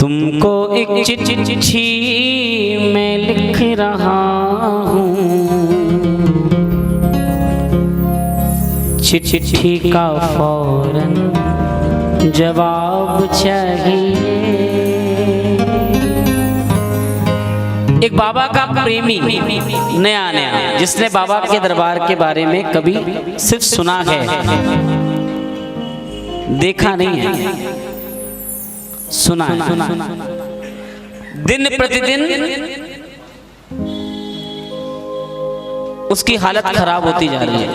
तुमको एक चिट्ठी मैं लिख रहा हूँ, चिट्ठी का फौरन जवाब चाहिए। एक बाबा का प्रेमी नया जिसने बाबा के दरबार के बारे में कभी सिर्फ सुना है, देखा नहीं है, सुना है। दिन प्रतिदिन उसकी हालत खराब होती जा रही है।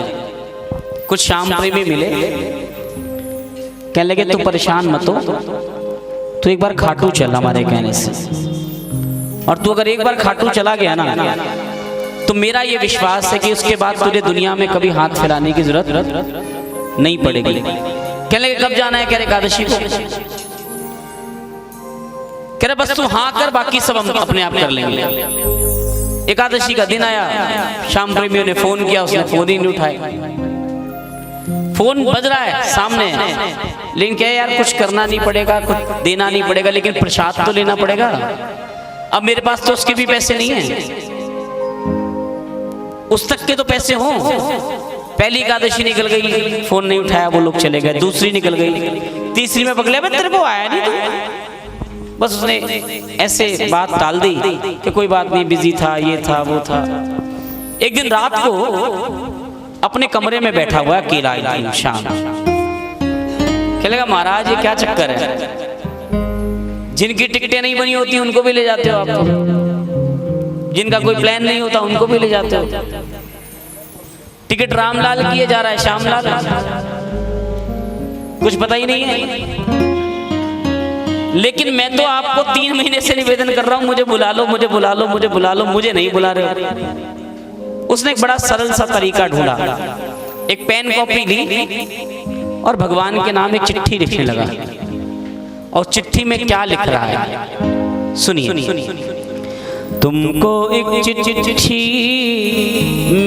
कुछ शाम प्रेमी मिले, कहने लगे तू परेशान मत हो, तू एक बार खाटू चल हमारे कहने से, और तू अगर एक बार खाटू चला गया ना तो मेरा ये विश्वास है कि उसके बाद तुझे दुनिया में कभी हाथ फैलाने की जरूरत नहीं पड़ेगी। कहने लगे कब जाना है? कह रहे एकादशी को। कह रहे बस तू हाँ कर, बाकी सब हम अपने आप कर लेंगे। एकादशी का दिन आया, शाम प्रेमियों ने फोन किया, उसने फोन ही नहीं उठाया। फोन बज रहा है सामने, लेकिन क्या यार कुछ करना नहीं पड़ेगा, कुछ देना नहीं पड़ेगा, लेकिन प्रसाद तो लेना पड़ेगा। अब मेरे पास तो उसके भी पैसे नहीं हैं, उस तक के तो पैसे हों। पहली एकादशी निकल गई, फोन नहीं उठाया, वो लोग चले गए। दूसरी निकल गई, तीसरी में पकड़े, तेरे को आया नहीं तू। बस उसने ऐसे बात टाल दी कि कोई बात नहीं, बिजी था, ये था वो था। एक दिन रात को अपने कमरे में बैठा हुआ अकेला शाम, कहेगा महाराज ये क्या चक्कर है, जिनकी टिकटें नहीं बनी होती उनको भी ले जाते हो आप, तो जिनका कोई प्लान नहीं होता उनको भी ले जाते हो। टिकट रामलाल किए जा रहा है, श्यामलाल कुछ पता ही नहीं है। लेकिन मैं तो आपको 3 महीने से निवेदन कर रहा हूं, मुझे बुला लो, मुझे बुला लो, मुझे बुला लो, मुझे नहीं बुला रहे हो। उसने एक बड़ा सरल सा तरीका ढूंढा, एक पेन कॉपी ली और भगवान के नाम एक चिट्ठी लिखने लगा। और चिट्ठी में क्या लिख रहा है सुनिए। तुमको एक चिट्ठी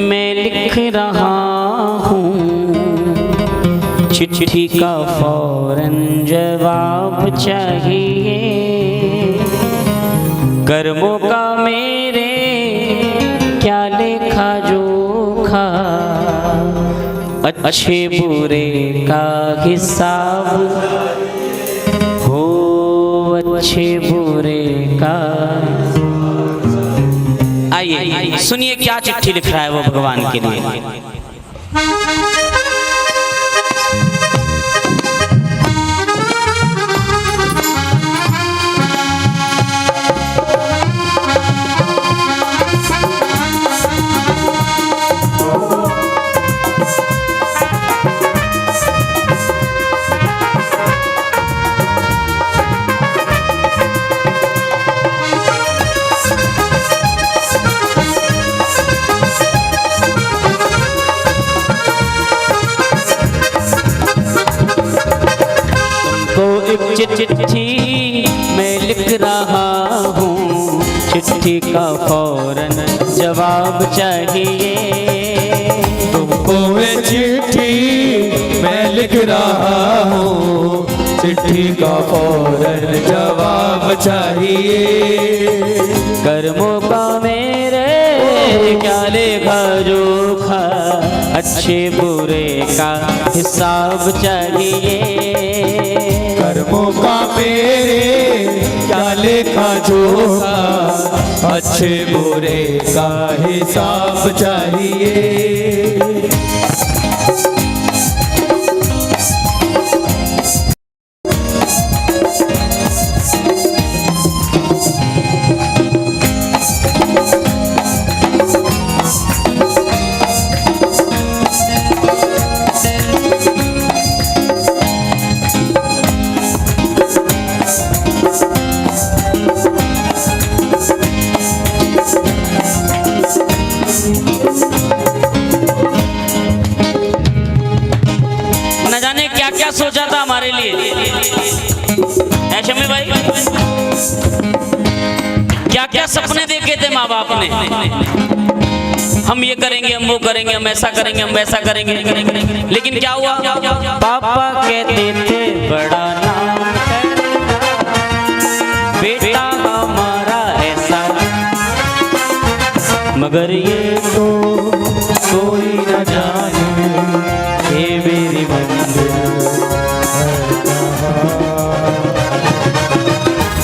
मैं लिख रहा हूँ, चिट्ठी का फौरन जवाब चाहिए। कर्मों का मेरे क्या लेखा जोखा, अच्छे बुरे का हिसाब हो, अच्छे बुरे का। आइए सुनिए क्या चिट्ठी लिख रहा है वो भगवान के लिए। चिट्ठी मैं लिख रहा हूँ, चिट्ठी का फौरन जवाब चाहिए। तुमको चिट्ठी मैं लिख रहा हूँ, चिट्ठी का फौरन जवाब चाहिए। कर्मों का मेरे क्या लेखा जोखा, अच्छे बुरे का हिसाब चाहिए। कर्मों का मेरे क्या लेखा जोखा, अच्छे बुरे का हिसाब चाहिए। क्या सोचा था हमारे लिए ऐसे में भाई, क्या क्या सपने देखे थे माँ बाप ने। हम ये करेंगे, हम वो करेंगे, हम ऐसा करेंगे, हम वैसा करेंगे। लेकिन क्या हुआ? पापा कहते थे बड़ा नाम मगर ये तो कोई न जाने ये मेरी मंजिल।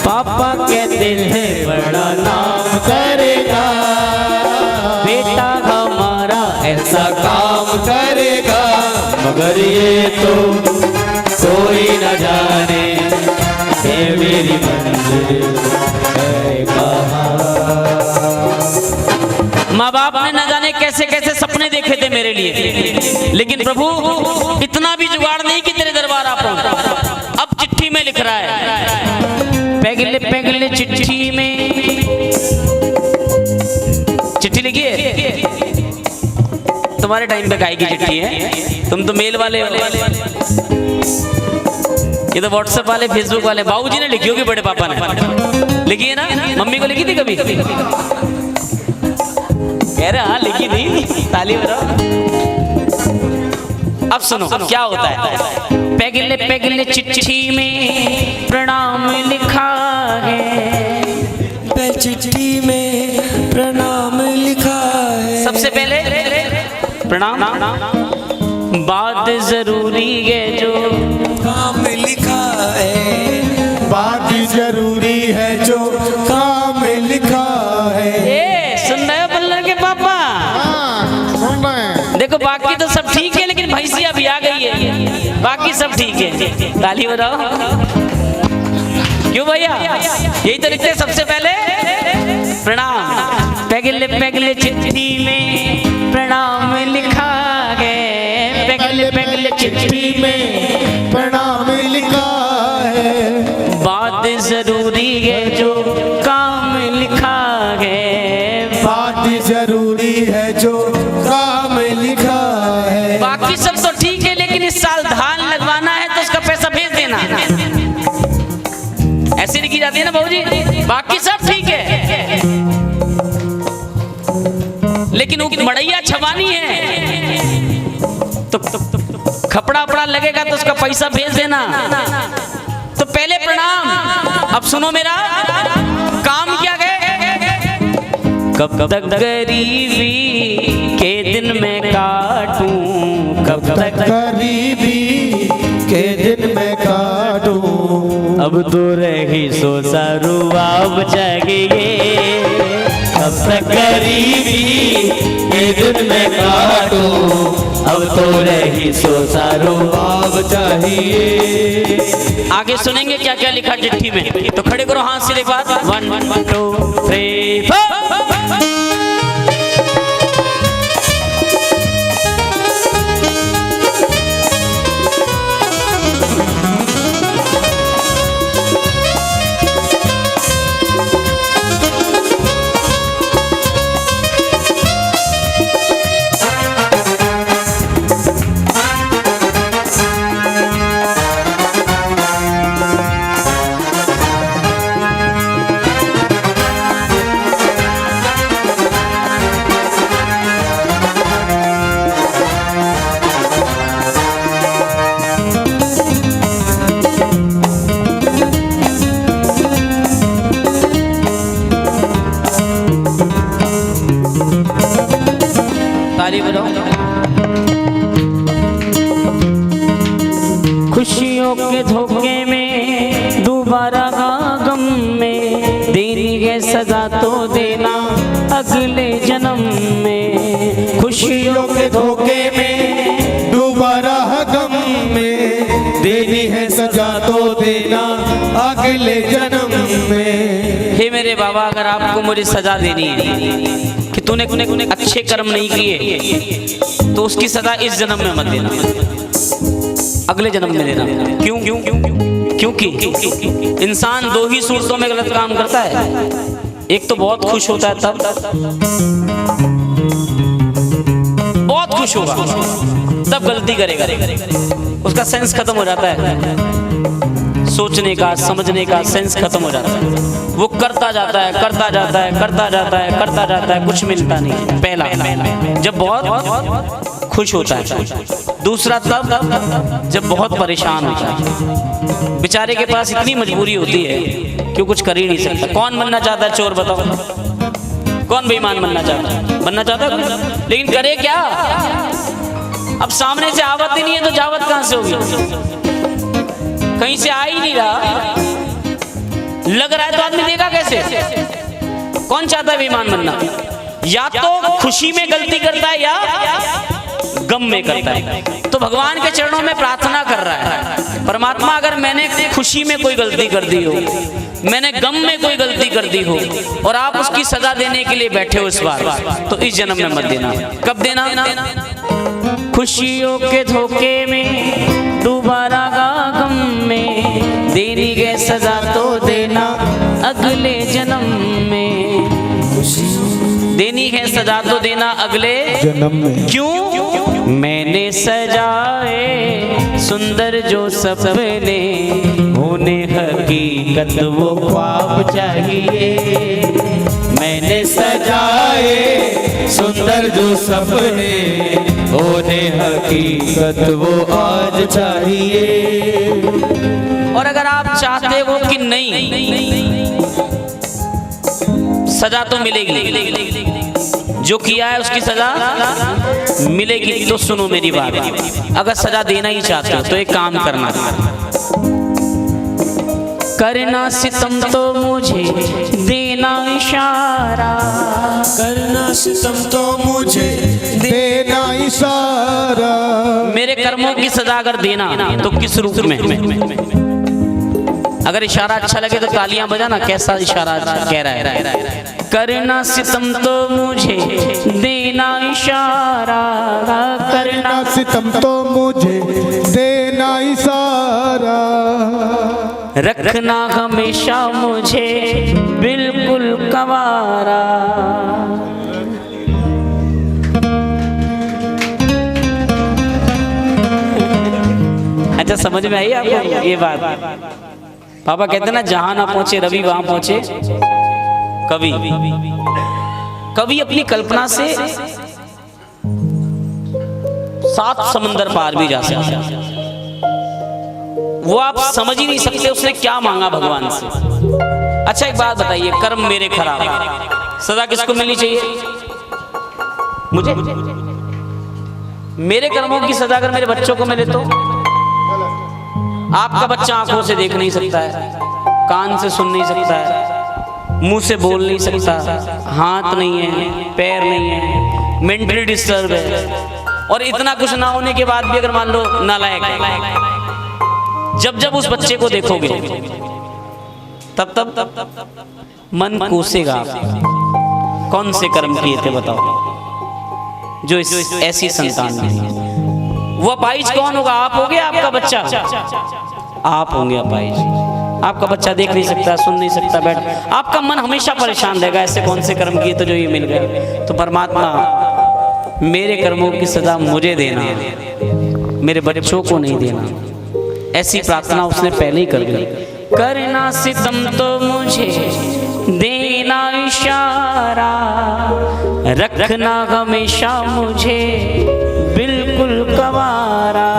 पापा कहते हैं बड़ा नाम करेगा, बेटा हमारा ऐसा काम करेगा, मगर ये तो कोई न जाने ये मेरी मंजिल है कहाँ। माँ बाप ने न जाने कैसे कैसे सपने देखे थे मेरे लिए, लेकिन प्रभु इतना भी जुगाड़ नहीं कि तेरे दरबार आ पाऊं। अब चिट्ठी में लिख रहा है, पहले पहले चिट्ठी में, चिट्ठी लिखी है। तुम्हारे टाइम पे काहे की चिट्ठी है, तुम तो मेल वाले हो, ये तो व्हाट्सएप वाले, फेसबुक वाले। बाबूजी ने लिखी होगी, बड़े पापा ने लिखी है ना? मम्मी को लिखी थी कभी? कह रहे हाँ लिखी थी, ताली बजाओ। अब सुनो क्या होता है। पहले पहले चिट्ठी में प्रणाम लिखा है, चिट्ठी में प्रणाम लिखा है। सबसे पहले प्रणाम, बात जरूरी है जो काम लिखा है, बात जरूरी है जो काम लिखा है। ए, सुन रहे हो बल्लर के पापा? सुन रहे हैं। देखो बाकी तो सब ठीक है, लेकिन भैंसिया भी आ गई है, बाकी सब ठीक है। ताली बजाओ। क्यों भैया? यही तो लिखते हैं सबसे पहले प्रणाम। पहले पहले चिट्ठी में प्रणाम लिखा है, पहले पहले चिट्ठी में प्रणाम लिखा है, बात जरूरी है जो काम लिखा है, बात जरूरी है जो काम लिखा है। बाकी सब तो ठीक है, लेकिन इस साल धान लगवाना है तो उसका पैसा भेज देना। ऐसी लिखी जाती है ना बाबूजी? बाकी सब ठीक है, लेकिन वो मड़ैया छवानी है तो खपड़ा उपड़ा लगेगा तो उसका पैसा भेज देना। तो पहले प्रणाम। अब सुनो मेरा काम क्या गए, कब तक गरीबी के दिन में काटूं, कब तक गरीबी के दिन में काटूं। अब तो रही सो सरुआब चाहिए, कब तक गरीबी के दिन में काटूं। अब तो रही सो सरुआब चाहिए। आगे सुनेंगे क्या क्या लिखा चिट्ठी में, तो खड़े करो हाथ से देखो। 1 2 3 4। खुशियों के धोखे में दोबारा गम में देरी है सजा तो देना अगले जन्म में। खुशियों के धोखे में दोबारा गम में देनी है सजा तो देना अगले जन्म में। हे मेरे बाबा, अगर आपको मुझे सजा देनी है कि तूने अच्छे कर्म नहीं किए तो उसकी सजा इस जन्म में मत देना, अगले जन्म में देना। क्यों? क्योंकि इंसान दो ही सूरतों में गलत काम करता है। एक तो बहुत खुश होता है, तब बहुत खुश होगा तब गलती करेगा, उसका सेंस खत्म हो जाता है, सोचने का समझने का सेंस खत्म हो जाता है। वो करता जाता है, कुछ मिलता नहीं। पहला जब बहुत खुश होता है। दूसरा तब जब बहुत परेशान होता है, बेचारे के पास इतनी मजबूरी होती है कि वो कुछ कर ही नहीं सकता। कौन बनना चाहता है चोर, बताओ? कौन बेईमान बनना चाहता है कोई? लेकिन करे क्या? अब सामने से आवत ही नहीं है तो जावत कहां से होगी? कहीं से आ ही नहीं रहा, लग रहा है तो आदमी देगा कैसे? कौन चाहता है बेईमान बनना? या तो खुशी में गलती करता है या गम में करता है। तो भगवान के चरणों में प्रार्थना कर रहा है, परमात्मा अगर मैंने खुशी में कोई गलती कर दी हो, मैंने गम में कोई गलती कर दी हो और आप उसकी सजा देने के लिए बैठे हो इस बार, तो इस जन्म में मत देना। कब देना? खुशियों के धोखे में डूबा रहा गम में, देनी है सजा तो देना अगले जन्म में। देनी है सजा तो देना अगले जन्म में। क्यों? मैंने सजाए सुंदर जो सपने, होने हकीकत वो ख्वाब चाहिए। मैंने सजाए सुंदर जो सपने, होने हकीकत वो आज चाहिए। और अगर आप चाहते हो कि नहीं, सजा तो मिलेगी, जो किया है उसकी सजा मिलेगी, तो सुनो मेरी बात। अगर सजा देना ही चाहते हो तो एक काम करना, करना सितम तो मुझे देना इशारा, करना सितम तो मुझे देना इशारा। मेरे कर्मों की सजा अगर देना तो किस रूप में? अगर इशारा अच्छा लगे तो तालियां बजाना। कैसा इशारा कह रहा है? करना सितम तो मुझे देना इशारा, करना सितम तो मुझे देना इशारा। रखना हमेशा मुझे बिल्कुल कंवारा। अच्छा, समझ में आई आपको ये बात? पापा कहते ना, जहां ना पहुंचे रवि वहां पहुंचे कवि। कवि अपनी कल्पना से 7 समंदर पार भी जा सकता है। वो आप समझ ही नहीं सकते उसने क्या मांगा भगवान से। अच्छा, एक बात बताइए, कर्म मेरे खराब, सजा किसको मिलनी चाहिए? मुझे। मेरे कर्मों की सजा अगर मेरे बच्चों को मिले तो? आपका बच्चा आंखों से देख नहीं सकता है, कान से सुन नहीं सकता है, मुंह से बोल नहीं सकता, हाथ नहीं है, पैर नहीं है, मेंटली डिस्टर्ब है, और इतना कुछ ना होने के बाद भी अगर मान लो नालायक है, जब उस बच्चे को देखोगे तब मन कोसेगा। कौन से कर्म किए थे बताओ जो ऐसी संतान नहीं है? वो अपाहिज कौन होगा? आप होगे, आपका बच्चा? आप होंगे अपाहिज। आपका बच्चा देख नहीं सकता, सुन नहीं सकता, बैठ, आपका मन हमेशा परेशान रहेगा, ऐसे कौन से कर्म किए तो जो ये मिल गए। तो परमात्मा, मेरे कर्मों की सजा मुझे देना, मेरे बच्चों को नहीं देना। ऐसी प्रार्थना उसने पहले ही कर ली। करना सितम तो मुझे देना इशारा, रखना हमेशा मुझे बिल्कुल कंवारा।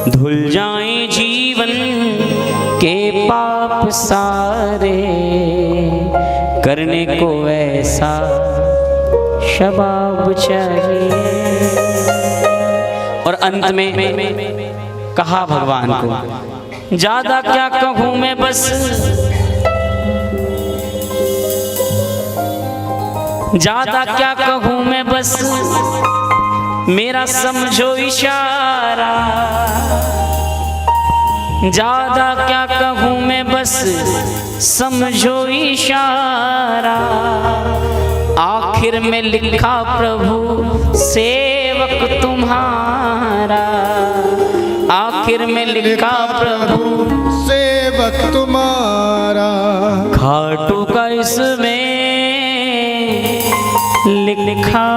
धुल जाए जीवन के पाप सारे, करने को ऐसा शबाब चाहिए। और अंत में कहा भगवान को, ज्यादा क्या कहूं मैं, बस ज्यादा क्या कहूं मैं, बस मेरा समझो इशारा। ज्यादा क्या कहूं मैं, बस समझो इशारा। आखिर में लिखा प्रभु सेवक तुम्हारा, आखिर में लिखा प्रभु सेवक तुम्हारा। खाटू का इसमें लिखा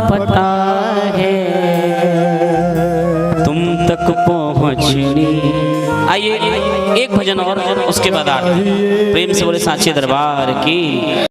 पता है, तुम तक पहुंचनी। आइए एक भजन और उसके बाद प्रेम से बोले सांचे दरबार की।